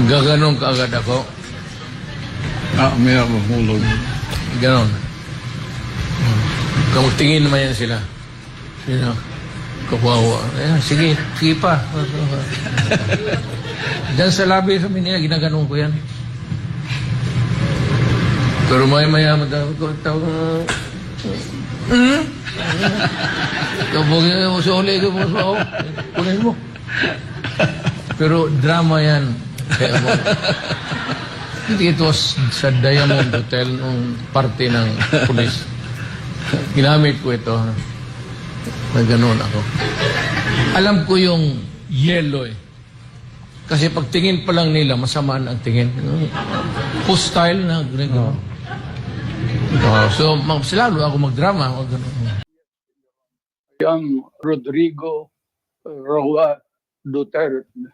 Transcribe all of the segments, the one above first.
Gaganon ka agad ako. May mahulog. Ganon. Kamagtingin naman yan sila. Sino? Kawawa. Ayan, sige, sige pa. Diyan sa labi sabi nila, ginaganon ko yan. Pero maya-maya, tawag kabugin mo sa uli ko mo sa ako. Kunin mo. Pero drama yan. Kaya mo. It was sa Diamond Hotel nung parte ng pulis. Ginamit ko ito. Na gano'n ako. Alam ko yung yellow eh. Kasi pag tingin pa lang nila, masama ang tingin. Hostile na gano'n. So, lalo ako magdrama. I am Rodrigo Roa Duterte.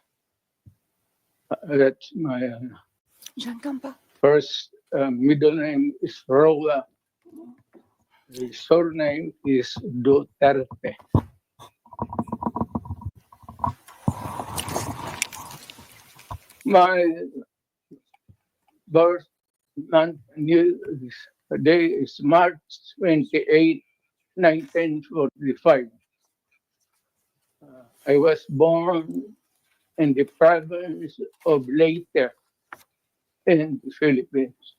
That's my first middle name is Roa. His surname is Duterte. My birth month day is March 28, 1945. I was born in the province of Leyte in the Philippines.